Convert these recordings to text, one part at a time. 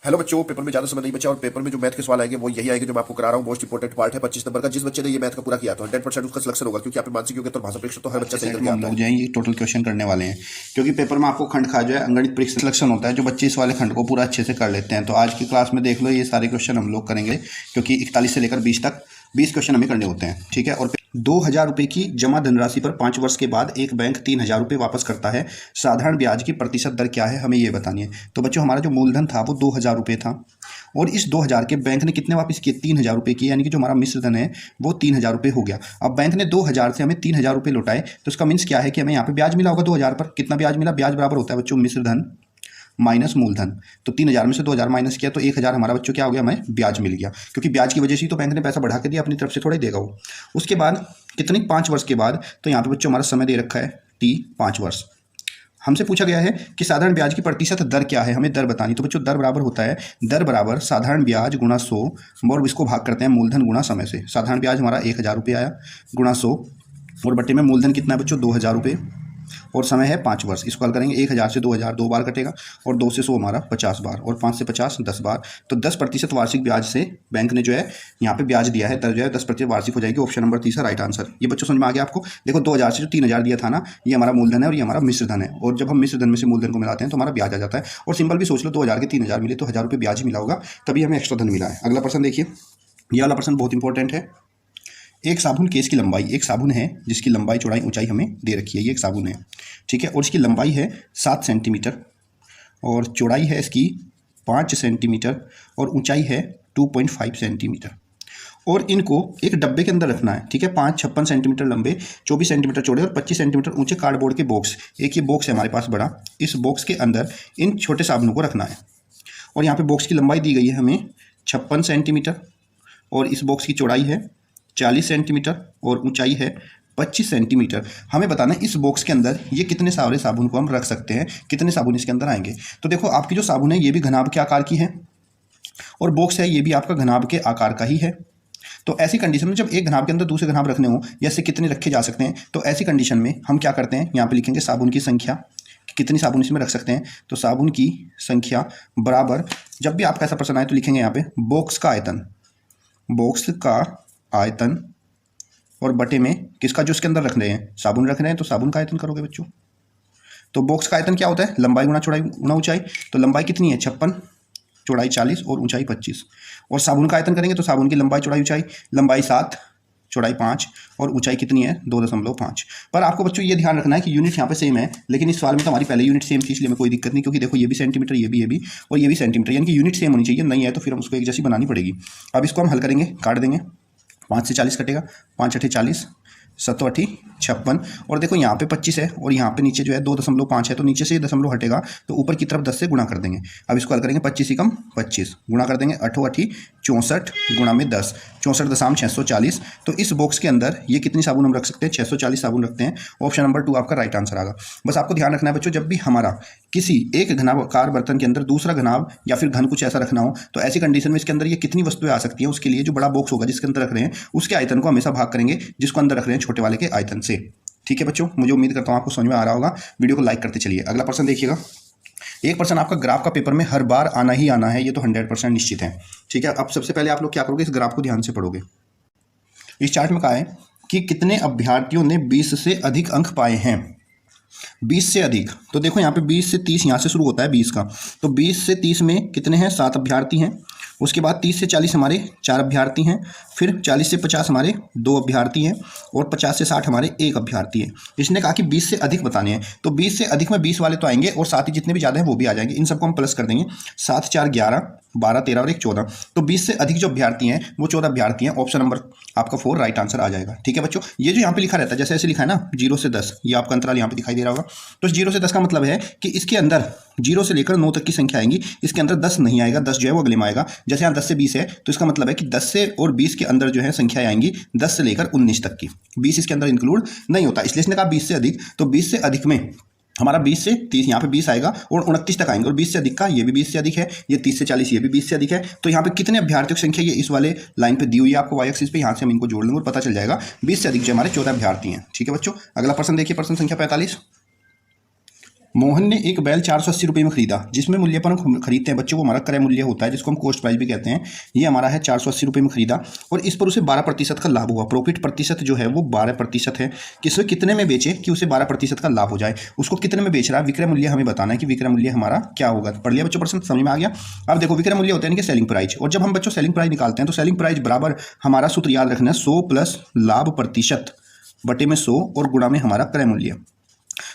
Hello बच्चों, paper में ज्यादा समय नहीं बचा और पेपर में जो मैथ के सवाल आएंगे वो यही आएंगे जो मैं आपको करा रहा हूँ। मोस्ट इंपोर्टेंट पार्ट है 25 नंबर का। जिस बच्चे ने ये मैथ का पूरा किया तो 100% उसका सिलेक्शन होगा, क्योंकि यहाँ पे मानसिक योग्यता और भाषा परीक्षा तो हर बच्चा सही करके आता है। ये टोटल क्वेश्चन करने वाले हैं, क्योंकि पेपर में आपको खंड खा जो है अंगणित परीक्षा सिलेक्शन होता है, जो बच्चे इस वाले खंड को पूरा अच्छे से कर लेते हैं। तो आज की क्लास में देख लो, ये सारे क्वेश्चन हम लोग करेंगे, क्योंकि 41 से लेकर 20 तक 20 क्वेश्चन हमें करने होते हैं। ठीक है। और 2,000 रुपये की जमा धनराशि पर 5 वर्ष के बाद एक बैंक 3,000 रुपये वापस करता है। साधारण ब्याज की प्रतिशत दर क्या है, हमें ये बतानी है। तो बच्चों, हमारा जो मूलधन था वो 2,000 रुपये था, और इस 2,000 के बैंक ने कितने वापस किए, 3,000 रुपये किए, यानी कि जो हमारा मिश्र धन है वो 3,000 रुपये हो गया। अब बैंक ने 2,000 से हमें 3,000 रुपये लौटाए, तो इसका मीन्स क्या है कि हमें यहाँ पे ब्याज मिला होगा 2,000 पर। कितना ब्याज मिला, ब्याज बराबर होता है बच्चों मिश्र धन माइनस मूलधन। तो 3,000 में से 2,000 माइनस किया तो 1,000 हमारा बच्चों क्या हो गया, हमें ब्याज मिल गया, क्योंकि ब्याज की वजह से ही तो बैंक ने पैसा बढ़ा के दिया, अपनी तरफ से थोड़ा ही देगा वो। उसके बाद कितनी, 5 वर्ष के बाद, तो यहाँ पे बच्चों हमारा समय दे रखा है T 5 वर्ष। हमसे पूछा गया है कि साधारण ब्याज की प्रतिशत दर क्या है, हमें दर बतानी। तो बच्चों, दर बराबर होता है, दर बराबर साधारण ब्याज गुणा 100, और इसको भाग करते हैं मूलधन गुणा समय से। साधारण ब्याज हमारा 1,000 रुपये आया, गुणा 100, और बट्टे में मूलधन कितना है बच्चों, 2,000 रुपये, और समय है 5 वर्ष। इसको हल करेंगे, 1,000 से 2,000 2 बार कटेगा, और 2 से 100 हमारा 50 बार, और 5 से 50 10 बार। तो 10% वार्षिक ब्याज से बैंक ने जो है यहाँ पे ब्याज दिया है, दर जो है 10% वार्षिक हो जाएगी। Option number 3 right answer. ये बच्चों समझ में आ गया आपको। देखो, 2,000 से जो 3,000 दिया था ना, ये हमारा मूलधन है और ये हमारा मिश्र धन है, और जब हम मिश्र धन में से मूलधन को मिलाते हैं तो हमारा ब्याज आ जाता है। और सिंपल भी सोच लो, 2,000 के 3,000 मिले तो 1,000 रुपये ब्याज ही मिला होगा, तभी हमें एक्स्ट्रा धन मिला है। अगला प्रश्न देखिए, ये वाला प्रश्न बहुत इंपॉर्टेंट है। एक साबुन केस की लंबाई, एक साबुन है जिसकी लंबाई चौड़ाई ऊंचाई हमें दे रखी है, ये एक साबुन है, ठीक है, और इसकी लंबाई है 7 सेंटीमीटर, और चौड़ाई है इसकी 5 सेंटीमीटर, और ऊंचाई है 2.5 सेंटीमीटर, और इनको एक डब्बे के अंदर रखना है। ठीक है, 56 सेंटीमीटर लंबे, 24 सेंटीमीटर चौड़े और 25 सेंटीमीटर ऊंचे कार्डबोर्ड के बॉक्स, एक ये बॉक्स है हमारे पास बड़ा, इस बॉक्स के अंदर इन छोटे साबुनों को रखना है। और यहाँ पे बॉक्स की लंबाई दी गई है हमें 56 सेंटीमीटर, और इस बॉक्स की चौड़ाई है 40 सेंटीमीटर, और ऊंचाई है 25 सेंटीमीटर। हमें बताना है इस बॉक्स के अंदर ये कितने सारे साबुन को हम रख सकते हैं, कितने साबुन इसके अंदर आएंगे। तो देखो, आपकी जो साबुन है ये भी घनाभ के आकार की है, और बॉक्स है ये भी आपका घनाभ के आकार का ही है। तो ऐसी कंडीशन में जब एक घनाभ के अंदर दूसरे घनाभ रखने हो, जैसे कितने रखे जा सकते हैं, तो ऐसी कंडीशन में हम क्या करते हैं, यहाँ पे लिखेंगे साबुन की संख्या, कितनी साबुन इसमें रख सकते हैं। तो साबुन की संख्या बराबर, जब भी आपका ऐसा प्रश्न आए तो लिखेंगे यहाँ पे बॉक्स का आयतन, बॉक्स का आयतन, और बटे में किसका, जो इसके अंदर रख रहे हैं, साबुन रख रहे हैं तो साबुन का आयतन करोगे बच्चों। तो बॉक्स का आयतन क्या होता है, लंबाई गुणा चौड़ाई गुणा ऊंचाई। तो लंबाई कितनी है 56, चौड़ाई 40 और ऊंचाई 25। और साबुन का आयतन करेंगे तो साबुन की लंबाई चौड़ाई ऊंचाई, लंबाई 7, चौड़ाई 5, और ऊंचाई कितनी है 2.5। पर आपको बच्चों ये ध्यान रखना है कि यूनिट यहाँ पे सेम है, लेकिन इस सवाल में तो हमारी पहले यूनिट सेम थी, इसलिए हमें कोई दिक्कत नहीं, क्योंकि देखो ये भी सेंटीमीटर, ये भी और ये भी सेंटीमीटर, यानी कि यूनिट सेम होनी चाहिए। नहीं है तो फिर हम उसको एक जैसी बनानी पड़ेगी। अब इसको हम हल करेंगे, काट देंगे, 5 से 40 कटेगा, 5 अठे 40, 7 अठी 56, और देखो यहाँ पे 25 है, और यहाँ पे नीचे जो है 2.5 है, तो नीचे से ये दशमलव हटेगा, तो ऊपर की तरफ 10 से गुणा कर देंगे। अब इसको हल करेंगे, 25 ही कम 25 गुणा कर देंगे, 8 अठी 64 गुणा में 10, 64.640। तो इस बॉक्स के अंदर ये कितनी साबुन हम रख सकते हैं, 640 साबुन रखते हैं। ऑप्शन नंबर 2 आपका राइट आंसर आएगा। बस आपको ध्यान रखना है बच्चों, जब भी हमारा किसी एक घनाभाकार बर्तन के अंदर दूसरा घनाभ या फिर घन कुछ ऐसा रखना हो, तो ऐसी कंडीशन में इसके अंदर ये कितनी वस्तुएं आ सकती हैं, उसके लिए जो बड़ा बॉक्स होगा जिसके अंदर रख रहे हैं, उसके आयतन को हमेशा भाग करेंगे जिसको अंदर रख रहे हैं छोटे वाले के आयतन से। ठीक है बच्चों, मुझे उम्मीद करता हूँ आपको समझ में आ रहा होगा। वीडियो को लाइक करते चलिए। अगला प्रश्न देखिएगा। एक प्रश्न आपका ग्राफ का पेपर में हर बार आना ही आना है, ये तो 100% निश्चित है। ठीक है, अब सबसे पहले आप लोग क्या करोगे, इस ग्राफ को ध्यान से पढ़ोगे। इस चार्ट में कहा है कि कितने अभ्यर्थियों ने 20 से अधिक अंक पाए हैं। 20 से अधिक, तो देखो यहाँ पे 20 से 30 यहाँ से शुरू होता है 20 का, तो 20 से 30 में कितने हैं, 7 अभ्यर्थी हैं। उसके बाद 30 से 40 हमारे 4 अभ्यर्थी हैं, फिर 40 से 50 हमारे 2 अभ्यर्थी हैं, और 50 से 60 हमारे 1 अभ्यर्थी है। इसने कहा कि 20 से अधिक बताने हैं, तो 20 से अधिक में 20 वाले तो आएंगे, और साथ ही जितने भी ज़्यादा हैं वो भी आ जाएंगे। इन सबको हम प्लस कर देंगे, 7 4 11 12 13 और 1 14। तो 20 से अधिक जो अभ्यर्थी हैं वो 14 अभ्यर्थी हैं। ऑप्शन नंबर आपका 4 राइट आंसर आ जाएगा। ठीक है बच्चों, ये जो यहाँ पे लिखा रहता है, जैसे ऐसे लिखा है ना 0 से 10, ये आपका अंतराल यहाँ पे दिखाई दे रहा होगा। तो 0 से 10 का मतलब है कि इसके अंदर 0 से लेकर 9 तक की संख्या आएंगी, इसके अंदर 10 नहीं आएगा, 10 जो है वो अगले में आएगा। जैसे यहाँ 10 से 20 है, तो इसका मतलब है कि 10 से और 20 के अंदर जो है संख्याएं आएंगी 10 से लेकर 19 तक की। 20 इसके अंदर इंक्लूड नहीं होता, इसलिए इसने कहा 20 से अधिक। तो 20 से अधिक में हमारा 20 से 30 यहाँ पे 20 आएगा, और 29 तक आएंगे, और 20 से अधिक का ये भी 20 से अधिक है, ये 30 से 40 ये भी 20 से अधिक है। तो यहाँ पे कितने अभ्यर्थियों की संख्या ये इस वाले लाइन पे दी हुई है आपको वाई एक्सिस पे, यहाँ से हम इनको जोड़ लेंगे और पता चल जाएगा 20 से अधिक जो हमारे 14 अभ्यर्थी हैं। ठीक है बच्चों, अगला प्रश्न देखिए, प्रश्न संख्या 45। मोहन ने एक बैल 480 रुपये में खरीदा, जिसमें मूल्य पर हम खरीदते हैं बच्चों वो हमारा क्रय मूल्य होता है, जिसको हम कॉस्ट प्राइस भी कहते हैं। ये हमारा है 480 रुपये में खरीदा और इस पर उसे 12% का लाभ हुआ। प्रॉफिट प्रतिशत जो है वो 12% है कि उसे कितने में बेचे कि उसे 12% का लाभ हो जाए। उसको कितने में बेच रहा है, विक्रय मूल्य हमें बताना है कि विक्रय मूल्य हमारा क्या होगा। पढ़ लिया बच्चों, प्रश्न समझ में आ गया। अब देखो विक्रय मूल्य होता है कि सेलिंग प्राइस, और जब हम बच्चों सेलिंग प्राइस निकालते हैं तो सेलिंग प्राइस बराबर हमारा सूत्र याद रखना है 100 प्लस लाभ प्रतिशत बटे में 100 और गुणा में हमारा क्रय मूल्य।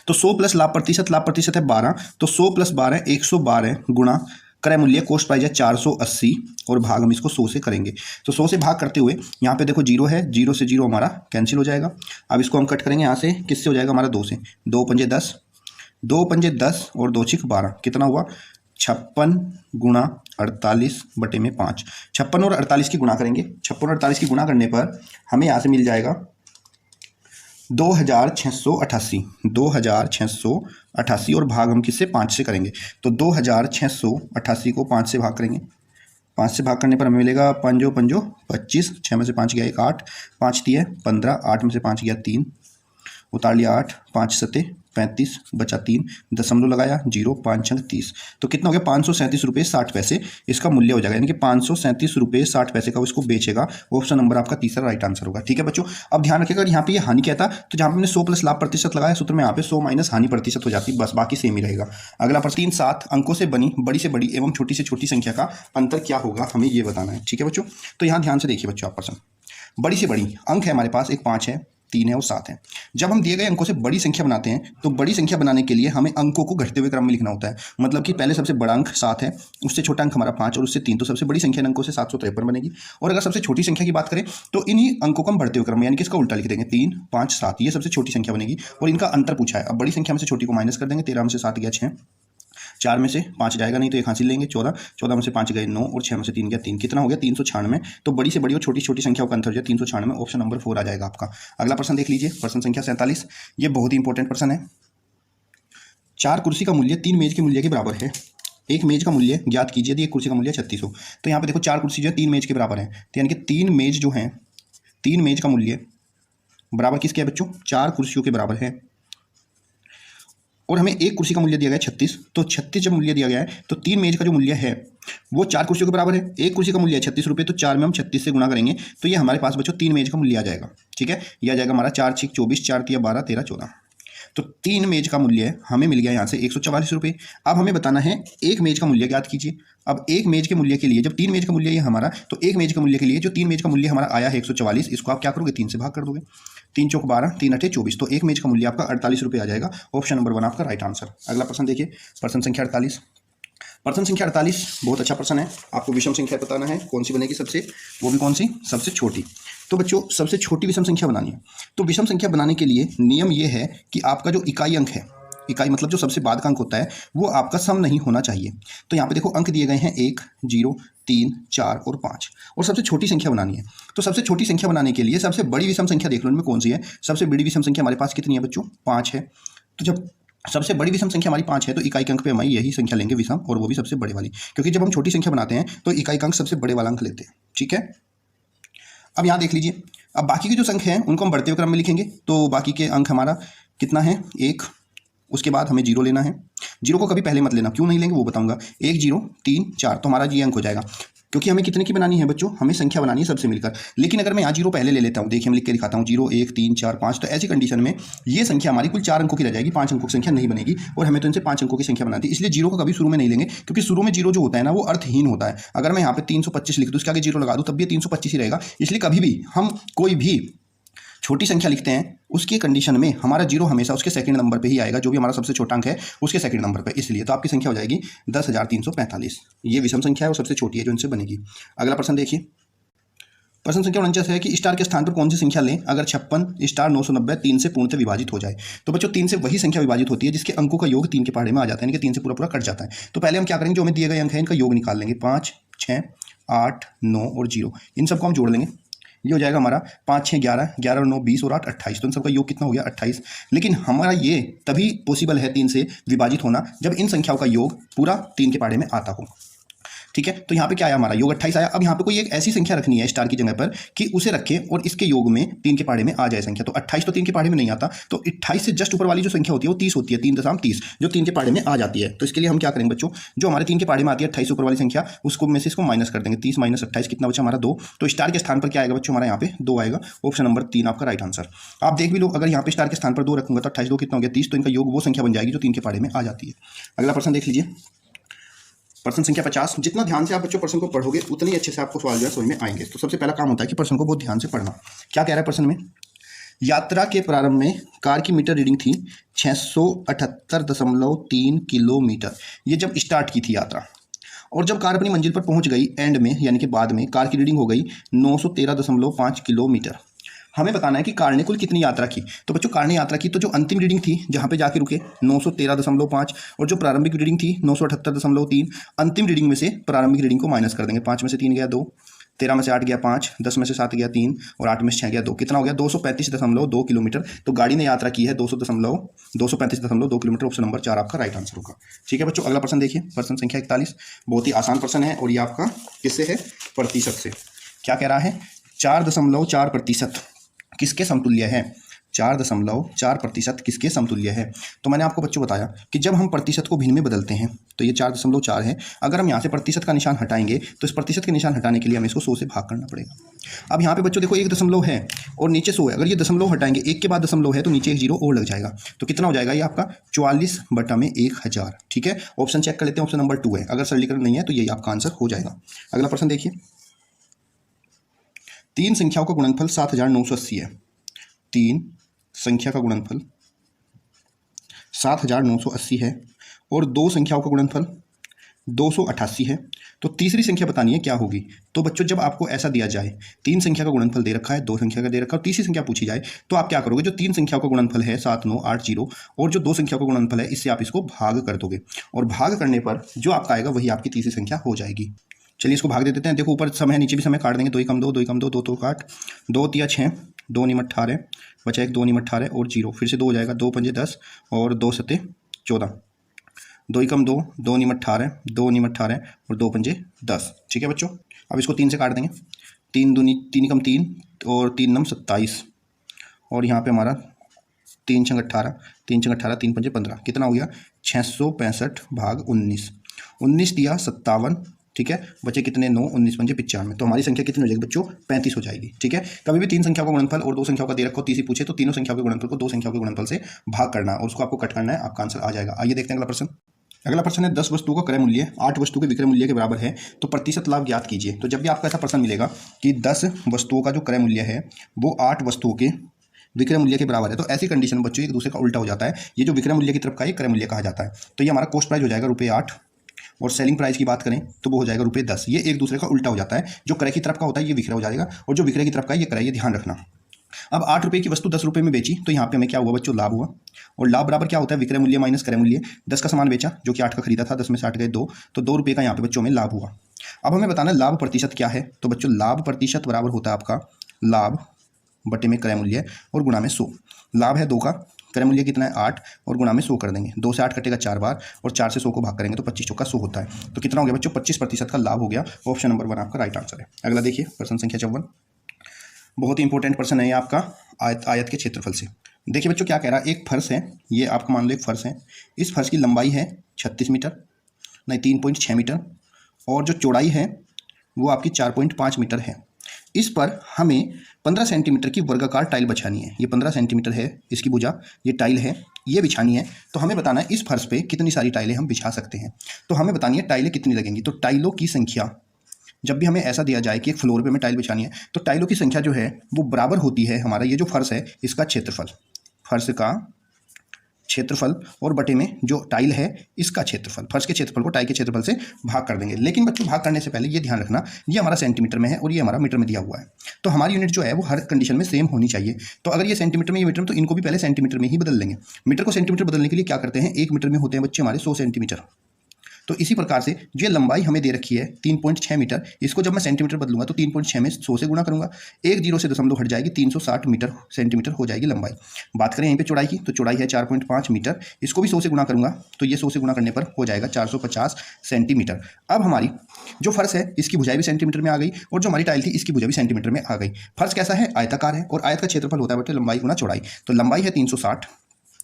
तो 100 प्लस लाभ प्रतिशत है 12, तो 100 प्लस 12 112 गुणा क्रय मूल्य कॉस्ट प्राइस है 480 और भाग हम इसको 100 से करेंगे। तो 100 से भाग करते हुए यहाँ पे देखो जीरो है, जीरो से जीरो हमारा कैंसिल हो जाएगा। अब इसको हम कट करेंगे यहाँ से, किससे हो जाएगा हमारा 2 से, 2 पंजे 10, 2 पंजे 10 और 2 छिक 12, कितना हुआ 56 गुणा 48 बटे में 5। 56 और 48 की गुणा करेंगे, 56 और 48 की गुणा करने पर हमें यहाँ से मिल जाएगा 2688, 2688 और भाग हम किससे 5 से करेंगे। तो 2688 को 5 से भाग करेंगे, 5 से भाग करने पर हमें मिलेगा 5 पंजो 25, 6 में से 5 गया 1 8, 5 दिए 15, 8 में से 5 गया 3, उतार लिया 8, 5 सते 35 बचा 3, दशमलव लगाया 0, 5 छंग 30, तो कितना हो गया 537 रुपये 60 पैसे इसका मूल्य हो जाएगा। यानी कि 537 रुपये 60 पैसे का वो इसको बेचेगा। ऑप्शन नंबर आपका तीसरा राइट आंसर होगा। ठीक है बच्चों, अब ध्यान रखिएगा अगर यहाँ पे ये हानि कहता तो जहाँ पे हमने 100 प्लस लाभ प्रतिशत लगाया सूत्र में यहाँ पे 100 माइनस हानि प्रतिशत हो जाती, बस बाकी सेम ही रहेगा। अगला प्रश्न 3 7 अंकों से बनी बड़ी से बड़ी एवं छोटी से छोटी संख्या का अंतर क्या होगा, हमें ये बताना है। ठीक है बच्चों, तो यहाँ ध्यान से देखिए बच्चों आप प्रश्न, बड़ी से बड़ी अंक है हमारे पास, एक 5 है, 3 है और 7 है। जब हम दिए गए अंकों से बड़ी संख्या बनाते हैं तो बड़ी संख्या बनाने के लिए हमें अंकों को घटते हुए क्रम में लिखना होता है। मतलब कि पहले सबसे बड़ा अंक 7 है, उससे छोटा अंक हमारा 5 और उससे 3, तो सबसे बड़ी संख्या अंकों से 753 बनेगी। और अगर सबसे छोटी संख्या की बात करें तो इन्हीं अंकों को हम बढ़ते हुए क्रम में, यानी कि इसका उल्टा लिख देंगे 3 5 7, ये सबसे छोटी संख्या बनेगी और इनका अंतर पूछा है। अब बड़ी संख्या में से छोटी को माइनस कर देंगे, 13 में से 7 गया 6, 4 में से 5 जाएगा नहीं तो एक हासिल लेंगे 14, 14 में से 5 गए 9 और 6 में से 3 गया 3, कितना हो गया 396। तो बड़ी से बड़ी और छोटी छोटी संख्याओं का अंतर जो है 396, ऑप्शन नंबर 4 आ जाएगा आपका। अगला प्रश्न देख लीजिए, प्रश्न संख्या 47, ये बहुत ही इंपॉर्टेंट प्रश्न है। 4 कुर्सी का मूल्य 3 मेज के मूल्य के बराबर है। एक मेज का मूल्य ज्ञात कीजिए, यदि एक कुर्सी का मूल्य 3600। तो यहाँ पे देखो 4 कुर्सी जो है 3 मेज के बराबर है, तो यानी कि 3 मेज जो है, 3 मेज का मूल्य बराबर किसके है बच्चों, 4 कुर्सियों के बराबर है। और हमें एक कुर्सी का मूल्य दिया गया है 36, तो 36 जब मूल्य दिया गया है तो 3 मेज का जो मूल्य है वो 4 कुर्सियों के बराबर है। एक कुर्सी का मूल्य है 36 रुपये, तो 4 में हम 36 से गुणा करेंगे तो ये हमारे पास बच्चों 3 मेज का मूल्य आ जाएगा। ठीक है, ये आ जाएगा हमारा 4 6 24, 4 3 12 13 14, तो 3 मेज का मूल्य हमें मिल गया यहाँ से 144 रुपये। अब हमें बताना है एक मेज का मूल्य ज्ञात कीजिए। अब एक मेज के मूल्य के लिए, जब 3 मेज का मूल्य ये हमारा, तो एक मेज का मूल्य के लिए जो 3 मेज का मूल्य हमारा आया है 144, इसको आप क्या करोगे 3 से भाग कर दोगे, 3 चौक 12, 3 8 24, तो एक मेज का मूल्य आपका 48 रुपये आ जाएगा। ऑप्शन नंबर 1 आपका राइट आंसर। अगला प्रश्न देखिए, प्रश्न संख्या 48। प्रश्न संख्या 48 बहुत अच्छा प्रश्न है। आपको विषम संख्या बताना है, कौन सी बनेगी सबसे, वो भी कौन सी, सबसे छोटी। तो बच्चों सबसे छोटी विषम संख्या बनानी है। तो विषम संख्या बनाने के लिए नियम ये है कि आपका जो इकाई अंक है, इकाई मतलब जो सबसे बाद का अंक होता है, वो आपका सम नहीं होना चाहिए। तो यहाँ पे देखो अंक दिए गए हैं 1 0 3 4 और 5, और सबसे छोटी संख्या बनानी है। तो सबसे छोटी संख्या बनाने के लिए सबसे बड़ी विषम संख्या देख लो इनमें कौन सी है। सबसे बड़ी विषम संख्या हमारे पास कितनी है बच्चों, 5 है। तो जब सबसे बड़ी विषम संख्या हमारी 5 है तो इकाई अंक पे हम यही संख्या लेंगे विषम, और वो भी सबसे बड़े वाली, क्योंकि जब हम छोटी संख्या बनाते हैं तो इकाई अंक सबसे बड़े वाला अंक लेते हैं। ठीक है, अब यहाँ देख लीजिए, अब बाकी की जो संख्या है उनको हम बढ़ते हुए क्रम में लिखेंगे। तो बाकी के अंक हमारा कितना है, 1, उसके बाद हमें 0 लेना है। 0 को कभी पहले मत लेना, क्यों नहीं लेंगे वो बताऊंगा। 1 0 3 4, तो हमारा ये अंक हो जाएगा, क्योंकि हमें कितने की बनानी है बच्चों, हमें संख्या बनानी है सबसे मिलकर। लेकिन अगर मैं यहाँ 0 पहले ले लेता हूँ, देखिए मैं लिख के दिखाता हूँ 0 1 3 4 5, तो ऐसी कंडीशन में ये संख्या हमारी कुल 4 अंकों की रह जाएगी, 5 अंकों की संख्या नहीं बनेगी, और हमें तो इनसे 5 अंकों की संख्या बनाती है। इसलिए 0 को कभी शुरू में नहीं लेंगे, क्योंकि शुरू में 0 जो होता है ना वो अर्थहीन होता है। अगर मैं यहाँ पे 325 लिख दूँ, उसके आगे 0 लगा दूँ, तब भी 325 ही रहेगा। इसलिए कभी भी हम कोई भी छोटी संख्या लिखते हैं उसकी कंडीशन में हमारा 0 हमेशा उसके सेकंड नंबर पे ही आएगा, जो भी हमारा सबसे छोटा अंक है उसके सेकंड नंबर पे। इसलिए तो आपकी संख्या हो जाएगी 10,345। ये विषम संख्या है और सबसे छोटी है जो इनसे बनेगी। अगला प्रश्न देखिए, प्रश्न संख्या 49 है कि स्टार के स्थान पर कौन सी संख्या लें अगर 56 स्टार 990 3 से पूर्णतः विभाजित हो जाए। तो बच्चों 3 से वही संख्या विभाजित होती है जिसके अंकों का योग 3 के पहाड़े में आ जाता है, यानी कि 3 से पूरा पूरा कट जाता है। तो पहले हम क्या करेंगे, जो हमें दिए गए अंक है इनका योग निकाल लेंगे, 5 6 8 9 और 0, इन सबको हम जोड़ लेंगे। ये हो जाएगा हमारा 5 6 11, 11 और 9 20 और 8 28, तो इन सबका योग कितना हो गया 28। लेकिन हमारा ये तभी पॉसिबल है 3 से विभाजित होना जब इन संख्याओं का योग पूरा 3 के पहाड़े में आता हो। ठीक है। तो यहाँ पे क्या आया हमारा योग 28 आया। अब यहाँ पे कोई एक ऐसी संख्या रखनी है स्टार की जगह पर कि उसे रखें और इसके योग में 3 के पहाड़े में आ जाए संख्या। तो 28 तो 3 के पहाड़े में नहीं आता, तो 28 से जस्ट ऊपर वाली जो संख्या होती है वो 30 होती है, 3.30 जो 3 के पहाड़े में आ जाती है। तो इसके लिए हम क्या करेंगे बच्चों, जो हमारे 3 के पहाड़े में आती है 28 ऊपर वाली संख्या, उसको में से इसको माइनस कर देंगे। 30 माइनस 28 कितना बचा हमारा 2। तो स्टार के स्थान पर क्या आएगा बच्चों, हमारा यहाँ पे 2 आएगा। ऑप्शन नंबर 3 आपका राइट आंसर। आप देख भी लो, अगर यहाँ पे स्टार के स्थान पर 2 रखूंगा तो 28 2 कितना हो गया 30, तो इनका योग वो संख्या बन जाएगी जो 3 के पहाड़े में आ जाती है। अगला प्रश्न देख लीजिए, प्रश्न संख्या 50। जितना ध्यान से आप बच्चों प्रश्न को पढ़ोगे उतनी अच्छे से आपको सवाल जो है समझ में आएंगे। तो सबसे पहला काम होता है कि प्रश्न को बहुत ध्यान से पढ़ना। क्या कह रहा है प्रश्न में, यात्रा के प्रारंभ में कार की मीटर रीडिंग थी 678.3 किलोमीटर। ये जब स्टार्ट की थी यात्रा, और जब कार अपनी मंजिल पर पहुंच गई एंड में यानी कि बाद में, कार की रीडिंग हो गई 913.5 किलोमीटर। हमें बताना है कि कार ने कुल कितनी यात्रा की। तो बच्चों कार ने यात्रा की, तो जो अंतिम रीडिंग थी जहाँ पे जाके रुके 913.5 और जो प्रारंभिक रीडिंग थी 978.3, अंतिम रीडिंग में से प्रारंभिक रीडिंग को माइनस कर देंगे। 5 में से 3 गया 2, 13 में से 8 गया 5, 10 में से 7 गया 3 और 8 में से 6 गया 2। कितना हो गया 235.2 किलोमीटर। तो गाड़ी ने यात्रा की है 235.2 किलोमीटर। ऑप्शन नंबर 4 आपका राइट आंसर होगा। ठीक है बच्चों, अगला प्रश्न देखिए, प्रश्न संख्या 41। बहुत ही आसान प्रश्न है और ये आपका किससे है, प्रतिशत से। क्या कह रहा है, 4.4% किसके समतुल्य है। 4.4% किसके समतुल्य है। तो मैंने आपको बच्चों बताया कि जब हम प्रतिशत को भिन्न में बदलते हैं तो ये 4.4 है। अगर हम यहाँ से प्रतिशत का निशान हटाएंगे तो इस प्रतिशत के निशान हटाने के लिए हमें इसको 100 से भाग करना पड़ेगा। अब यहाँ पे बच्चों देखो 1 दशमलव है और नीचे 100 है। अगर ये दशमलव हटाएंगे, 1 के बाद दशमलव है तो नीचे 1 जीरो और लग जाएगा। तो कितना हो जाएगा ये आपका 44/1000। ठीक है, ऑप्शन चेक कर लेते हैं, ऑप्शन नंबर 2 है। अगर सरलीकरण नहीं है तो यही आपका आंसर हो जाएगा। अगला प्रश्न देखिए, 3 संख्याओं का गुणनफल 7980 है। 3 संख्या का गुणनफल 7980 है और 2 संख्याओं का गुणनफल 288 है। तो तीसरी संख्या बतानी है क्या होगी। तो बच्चों जब आपको ऐसा दिया जाए, 3 संख्या का गुणनफल दे रखा है, 2 संख्या का दे रखा है और तीसरी संख्या पूछी जाए, तो आप क्या करोगे, जो 3 संख्याओं का गुणनफल है 7980 और जो 2 संख्याओं का गुणनफल है, इससे आप इसको भाग कर दोगे और भाग करने पर जो आपका आएगा वही आपकी तीसरी संख्या हो जाएगी। चलिए इसको भाग दे देते हैं। देखो ऊपर समय है, नीचे भी समय काट देंगे। 2 × 2 2 × 2 2 तो काट, 2 × 6 2 × 18 बचा एक 2 × 18 और 0, फिर से 2 हो जाएगा। 2 × 5 10 और 2 × 7 14। 2 × 2 2 × 18 2 × 18 और 2 × 5 10। ठीक है बच्चों, अब इसको 3 से काट देंगे। 3 × 3 और 3 × 9 27 और यहाँ पे हमारा 3 × 6 18 3 × 18 3 × 5 15। कितना हो गया 665/19। 19 दिया 57। ठीक है, बचे कितने 9, 19 × 5 95। तो हमारी संख्या कितनी हो जाएगी बच्चों 35 हो जाएगी। ठीक है, कभी भी 3 संख्या का गुणनफल और 2 संख्याओं का दे रखो, तीसरी पूछे तो तीनों संख्याओं के गुणनफल को 2 संख्याओं के गुणनफल से भाग करना है और उसको आपको कट करना है, आपका आंसर आ जाएगा। आइए देखते हैं अगला प्रश्न। अगला प्रश्न है 10 वस्तुओं का क्रय मूल्य 8 वस्तु के विक्रय मूल्य के बराबर है, तो प्रतिशत लाभ ज्ञात कीजिए। तो जब भी आपको ऐसा प्रश्न मिलेगा कि 10 वस्तुओं का जो क्रय मूल्य है वो 8 वस्तुओं के विक्रय मूल्य के बराबर है, तो ऐसी कंडीशन में बच्चों एक दूसरे का उल्टा हो जाता है। ये जो विक्रय मूल्य की तरफ का ये क्रय मूल्य कहा जाता है। तो ये हमारा कॉस्ट प्राइस हो जाएगा ₹8 और सेलिंग प्राइस की बात करें तो वो हो जाएगा ₹10। ये एक दूसरे का उल्टा हो जाता है। जो क्रय की तरफ का होता है ये विक्रय हो जाएगा और जो विक्रय की तरफ का ये क्रय, ये ध्यान रखना। अब 8 रुपये की वस्तु 10 रुपये में बेची तो यहाँ पे हमें क्या हुआ बच्चों, लाभ हुआ। और लाभ बराबर क्या होता है, विक्रय मूल्य माइनस क्रय मूल्य। 10 का सामान बेचा जो कि 8 का खरीदा था, 10 में से 8 गए 2, तो 2 रुपये का यहाँ पे बच्चों में लाभ हुआ। अब हमें बताना लाभ प्रतिशत क्या है। तो बच्चों लाभ प्रतिशत बराबर होता है आपका लाभ बटे में क्रय मूल्य और गुणा में 100। लाभ है 2 का, क्रय मूल्य कितना है 8 और गुणा में 100 कर देंगे। 2 से 8 कटेगा 4 बार और 4 से 100 को भाग करेंगे तो 25 चौका 100 होता है। तो कितना हो गया बच्चों 25% का लाभ हो गया। ऑप्शन नंबर 1 आपका राइट आंसर है। अगला देखिए प्रश्न संख्या 54। बहुत ही इंपॉर्टेंट प्रश्न है ये आपका आयत के क्षेत्रफल से। देखिए बच्चों क्या कह रहा है, एक फर्श है, ये आपका मान लो एक फर्श है। इस फर्श की लंबाई है 36 मीटर, नहीं 3.6 मीटर और जो चौड़ाई है वो आपकी 4.5 मीटर है। इस पर हमें 15 सेंटीमीटर की वर्गाकार टाइल बिछानी है। ये 15 सेंटीमीटर है इसकी भुजा, ये टाइल है, ये बिछानी है। तो हमें बताना है इस फर्श पे कितनी सारी टाइलें हम बिछा सकते हैं। तो हमें बतानी है टाइलें कितनी लगेंगी। तो टाइलों की संख्या, जब भी हमें ऐसा दिया जाए कि एक फ्लोर पे हमें टाइल बिछानी है तो टाइलों की संख्या जो है वो बराबर होती है हमारा ये जो फर्श है इसका क्षेत्रफल, फर्श का क्षेत्रफल और बटे में जो टाइल है इसका क्षेत्रफल। फर्श के क्षेत्रफल को टाइल के क्षेत्रफल से भाग कर देंगे। लेकिन बच्चों भाग करने से पहले ये ध्यान रखना, ये हमारा सेंटीमीटर में है और ये हमारा मीटर में दिया हुआ है। तो हमारी यूनिट जो है वो हर कंडीशन में सेम होनी चाहिए। तो अगर ये सेंटीमीटर में, ये मीटर में, तो इनको भी पहले सेंटीमीटर में ही बदल लेंगे। मीटर को सेंटीमीटर बदलने के लिए क्या करते हैं, 1 मीटर में होते हैं बच्चे हमारे 100 सेंटीमीटर। तो इसी प्रकार से जो लंबाई हमें दे रखी है 3.6 मीटर, इसको जब मैं सेंटीमीटर बदलूंगा तो 3.6 में 100 से गुणा करूंगा, एक जीरो से दशमलव हट जाएगी, 360 मीटर सेंटीमीटर हो जाएगी लंबाई। बात करें यहीं पे चौड़ाई की, तो चौड़ाई है 4.5 मीटर, इसको भी 100 से गुणा करूंगा तो ये 100 से गुणा करने पर हो जाएगा 450 सेंटीमीटर। अब हमारी जो फर्श है इसकी भुजाई भी सेंटीमीटर में आ गई और जो हमारी टाइल थी इसकी भुजाई भी सेंटीमीटर में आ गई। फर्श कैसा है? आयताकार है और आयत का क्षेत्रफल होता है बेटे लंबाई गुना चौड़ाई। तो लंबाई है 360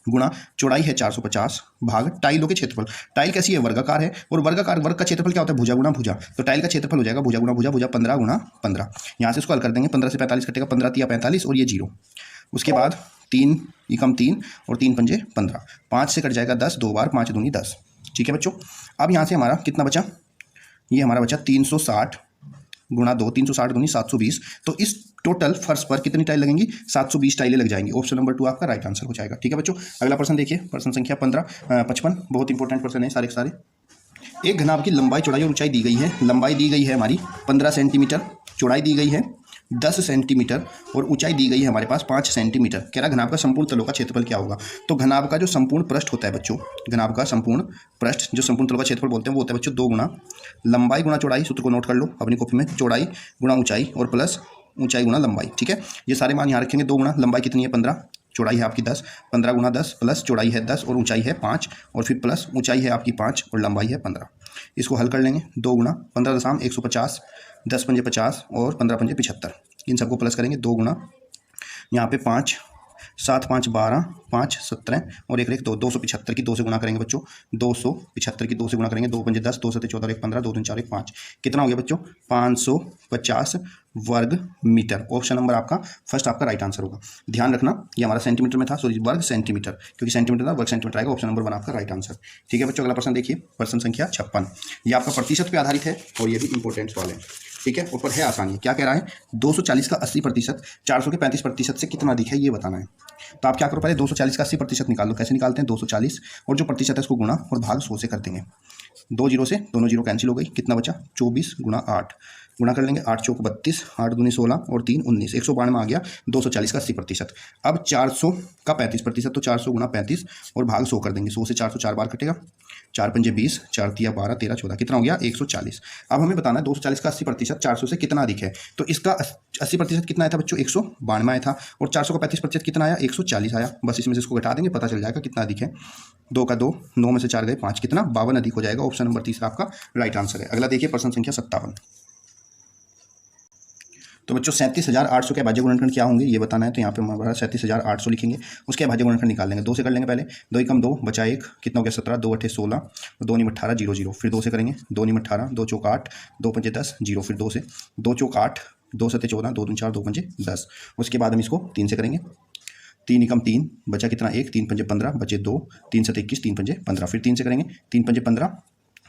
गुणा चौड़ाई है 450 भाग टाइलों के क्षेत्रफल। टाइल कैसी है? वर्गाकार है और वर्गाकार वर्ग का क्षेत्रफल क्या होता है? भुजा गुना भुजा। तो टाइल का क्षेत्रफल हो जाएगा भुजा गुना भुजा, भुजा 15 गुना 15। यहाँ से इसको हल कर देंगे, 15 से 45 कटेगा, 15 तिया 45 और ये जीरो। उसके बाद 3 एकम 3 और 3 पंजे 15, 5 से कट जाएगा 10, 2 बार 5 दूनी 10। ठीक है बच्चों, अब यहाँ से हमारा कितना बचा? ये हमारा बचा 360 गुणा 2, 360 दूनी 720। तो इस टोटल फर्श पर कितनी टाइल लगेंगी? 720 टाइलें लग जाएंगी। ऑप्शन नंबर 2 आपका राइट आंसर हो जाएगा। ठीक है बच्चों, अगला प्रश्न देखिए, प्रश्न संख्या 55, बहुत इंपॉर्टेंट प्रश्न है सारे के सारे। एक घनाभ की लंबाई चौड़ाई और ऊंचाई दी गई है। लंबाई दी गई है हमारी 15 सेंटीमीटर, चौड़ाई दी गई है 10 सेंटीमीटर और ऊंचाई दी गई है हमारे पास 5 सेंटीमीटर। कह रहा घनाभ का संपूर्ण तलों का क्षेत्रफल क्या होगा? तो घनाभ का जो संपूर्ण पृष्ठ होता है बच्चों, घनाभ का संपूर्ण पृष्ठ जो संपूर्ण तलों का क्षेत्रफल बोलते हैं वो होता है बच्चों 2 गुना लंबाई गुना चौड़ाई। सूत्र को नोट कर लो अपनी कॉपी में, चौड़ाई गुना ऊंचाई और प्लस ऊंचाई गुना लंबाई। ठीक है, ये सारे मान यहाँ रखेंगे। 2 गुना लंबाई कितनी है? 15, चौड़ाई है आपकी 10, 15 गुना 10 प्लस चौड़ाई है 10 और ऊंचाई है 5 और फिर प्लस ऊंचाई है आपकी 5 और लंबाई है 15। इसको हल कर लेंगे। 2 गुना 15 दशमलव 150, 10 पंजे 50 और 15 पंजे 75। इन सबको प्लस करेंगे। 2 गुना यहाँ पे 5, 7 5 12, 5 17 और 1 1 2, 275 की 2 से गुणा करेंगे बच्चों, 275 की 2 से गुणा करेंगे। 2 पंजे 10, 2 7 14, 1 15, 2 3 4 1 5। कितना हो गया बच्चों? 550 वर्ग मीटर। ऑप्शन नंबर आपका फर्स्ट आपका राइट आंसर होगा। ध्यान रखना ये हमारा सेंटीमीटर में था, सॉरी वर्ग सेंटीमीटर, क्योंकि सेंटीमीटर था वर्ग सेंटीमीटर आएगा। ऑप्शन नंबर 1 आपका राइट आंसर। ठीक है बच्चों, अगला प्रश्न देखिए, प्रश्न संख्या 56। ये आपका प्रतिशत पे आधारित है और ये भी इंपॉर्टेंट सवाल है। ठीक है, ऊपर है आसानी। क्या कह रहा है? 240 का 80%, 400 के 35% से कितना अधिक है ये बताना है। तो आप क्या करो, पहले 240 का 80% निकाल लो। कैसे निकालते हैं? 240 और जो प्रतिशत है उसको गुणा और भाग 100 से कर देंगे। 2 जीरो से दोनों जीरो कैंसिल हो गई। कितना बचा? 24 गुणा 8 गुणा कर लेंगे। 8 चौक 32, 8 दूनी 16 और 3 19, 192 आ गया 240 का 80%। अब 400 का 35%, तो 400 गुणा 35 और भाग 100 कर देंगे। 100 से 400 4 बार कटेगा, 4 पंजे 20, 4 तिया 12, 13 14, कितना हो गया? 140। अब हमें बताना है 240 का 80% 400 से कितना अधिक है। तो इसका 80% कितना आया था बच्चों? 192 आया था। और 400 का 35% कितना आया? 140 आया। बस इसमें से इसको घटा देंगे, पता चल जाएगा कितना अधिक है। 2 का 2, 9 में से 4 गए 5, कितना? 52 अधिक हो जाएगा। ऑप्शन नंबर 3 आपका राइट आंसर है। अगला देखिए, प्रश्न संख्या 57। तो बच्चों 37,800 के अभाज्य गुणनखंड क्या होंगे ये बताना है। तो यहाँ पे हमारा 37,800 लिखेंगे, उसके अभाज्य गुणनखंड निकाल लेंगे। 2 से कर लेंगे पहले, 2 एकम 2 बचा 1, कितना हो गया? 17, 2 अट्ठे 16 और 2 नीम 18 0 0। फिर 2 से करेंगे, 2 नीम 18, 2 चौक 8, 2 पंजे 10 0। फिर 2 से 2 चौक 8, 2 सत्ते 14, 2 दूनी 4, 2 पंजे 10। उसके बाद हम इसको 3 से करेंगे। 3 एकम 3 बचा कितना? 1, 3 पंजे 15 बचे 2, 3 सत्ते 21, 3 पंजे 15। फिर 3 से करेंगे, 3 पंजे 15,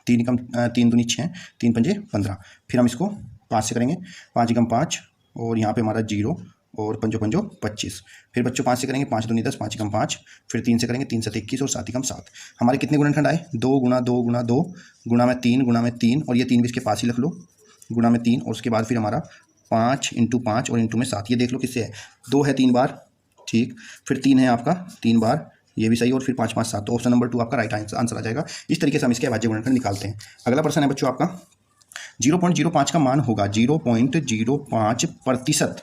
3 एकम 3 दूनी 6, 3 पंजे 15। फिर हम इसको 5 से करेंगे, 5 एकम 5 और यहाँ पे हमारा 0 और पंजो पंजो 25। फिर बच्चों 5 से करेंगे, 5 दूनी 10, 5 एकम 5। फिर 3 से करेंगे, 3 सत्ते 21 और 7 एकम 7। हमारे कितने गुणनखंड आए? 2 गुणा 2 गुणा 2 गुणा में 3 गुणा में 3 और ये 3 भी इसके पास ही रख लो, गुणा में 3। और उसके बाद फिर हमारा 5 इंटू 5 और इंटू में 7। ये देख लो किससे है? 2 है 3 बार, ठीक। फिर 3 है आपका 3 बार, ये भी सही। और फिर 5 5 7। तो ऑप्शन नंबर 2 आपका राइट आंसर आ जाएगा। इस तरीके से हम इसके अभाज्य गुणनखंड निकालते हैं। अगला प्रश्न है बच्चों आपका 0.05 का मान होगा। 0.05%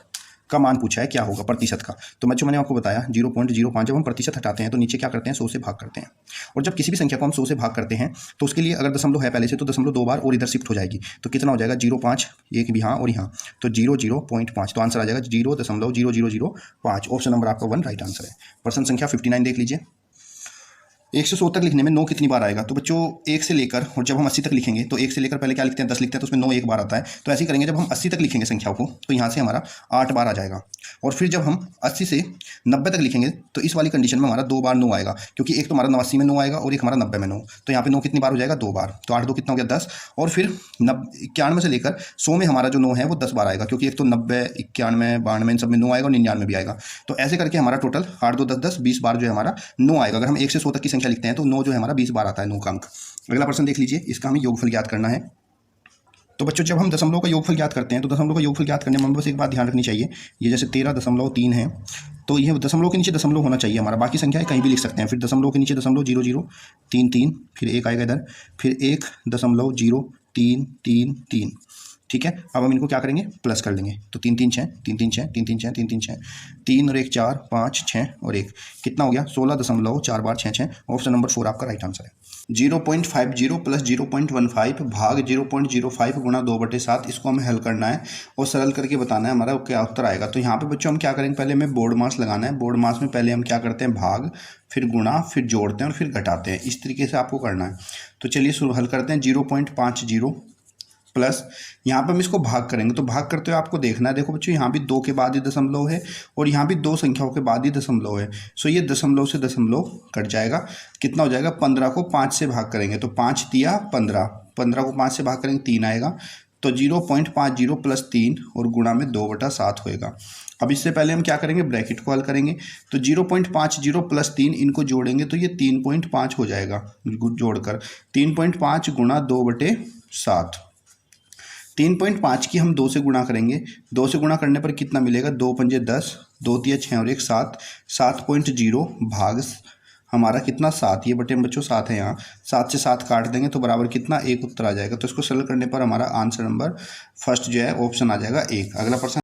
का मान पूछा है, क्या होगा प्रतिशत का। तो बच्चों मैंने आपको बताया 0.05 जब हम प्रतिशत हटाते हैं तो नीचे क्या करते हैं? 100 से भाग करते हैं। और जब किसी भी संख्या को हम 100 से भाग करते हैं तो उसके लिए अगर दशमलव है पहले से तो दशमलव 2 बार और इधर शिफ्ट हो जाएगी। तो कितना हो जाएगा? 0.5, एक भी यहाँ और यहाँ, तो 0.5। तो आंसर आ जाएगा 0.0005। ऑप्शन नंबर आपका 1 राइट आंसर है। प्रश्न संख्या 59 देख लीजिए। 100 तक लिखने में 9 कितनी बार आएगा? तो बच्चों 1 से लेकर, और जब हम 80 तक लिखेंगे तो 1 से लेकर पहले क्या लिखते हैं? 10 लिखते हैं, तो उसमें 9 एक बार आता है। तो ऐसे ही करेंगे, जब हम 80 तक लिखेंगे संख्याओं को तो यहाँ से हमारा 8 बार आ जाएगा। और फिर जब हम 80 से 90 तक लिखेंगे तो इस वाली कंडीशन में हमारा 2 बार 9 आएगा, क्योंकि एक तो हमारा 89 में 9 आएगा और एक हमारा 90 में 9। तो यहाँ पे 9 कितनी बार हो जाएगा? 2 बार। तो 8 2 कितना हो गया? 10। और फिर 91 से लेकर 100 में हमारा जो 9 है वो 10 बार आएगा, क्योंकि एक तो 90, 91, 92 इन सब में 9 आएगा और 99 भी आएगा। तो ऐसे करके हमारा टोटल 8 2 10 10 20 बार जो है हमारा 9 आएगा। अगर हम 1 से 100 तक की संख्या लिखते हैं तो 9 जो है हमारा 20 बार आता है, 9 का अंक। अगला प्रश्न देख लीजिए, इसका हमें योगफल ज्ञात करना है। तो बच्चों जब हम दशमलव का योगफल ज्ञात करते हैं तो दशमलव का योगफल ज्ञात करने में हमें बस एक बात ध्यान रखनी चाहिए, ये जैसे 13.3 है तो ये दशमलव के नीचे दशमलव होना चाहिए हमारा, बाकी संख्याएं कहीं भी लिख सकते हैं। फिर दशमलव के नीचे दशमलव 0033, फिर एक आएगा इधर, फिर 1.0333। ठीक है, अब हम इनको क्या करेंगे, प्लस कर लेंगे। तो 3 3 6 3 3 6 3 3 6 3 3 6 3 और 1 4 5 6 और 1 कितना हो गया 16.4 बार 6 6। ऑप्शन नंबर 4 आपका राइट आंसर है। 0.50 प्लस 0.15 भाग 0.05 गुणा 2/7, इसको हमें हल करना है और सरल करके बताना है हमारा क्या उत्तर आएगा। तो यहाँ पे बच्चों हम क्या करेंगे, पहले हमें बोर्ड मास लगाना है। बोर्ड मास में पहले हम क्या करते हैं, भाग, फिर गुणा, फिर जोड़ते हैं और फिर घटाते हैं। इस तरीके से आपको करना है। तो चलिए शुरू हल करते हैं। 0.50 प्लस यहाँ पर हम इसको भाग करेंगे, तो भाग करते हुए आपको देखना है, देखो बच्चों यहाँ भी 2 के बाद ही दशमलव है और यहाँ भी 2 संख्याओं के बाद ही दशमलव है। सो ये दशमलव से दशमलव कट जाएगा। कितना हो जाएगा, 15 को 5 से भाग करेंगे तो 5 दिया 15, 15 को 5 से भाग करेंगे 3 आएगा। तो 0.50 प्लस 3 और गुणा में 2/7 होएगा। अब इससे पहले हम क्या करेंगे, ब्रैकेट को हल करेंगे। तो 0.50 प्लस 3 इनको जोड़ेंगे तो ये 3.5 हो जाएगा। जोड़कर 3.5 गुणा 2/7, 3.5 की हम 2 से गुणा करेंगे। 2 से गुणा करने पर कितना मिलेगा, 2 पंजे 10, 2 तिया 6 और 1 7, 7.0 भाग हमारा कितना 7, ये बटे में बच्चों 7 है यहाँ, 7 से 7 काट देंगे तो बराबर कितना 1 उत्तर आ जाएगा। तो इसको सरल करने पर हमारा आंसर नंबर फर्स्ट जो है ऑप्शन आ जाएगा 1। अगला प्रश्न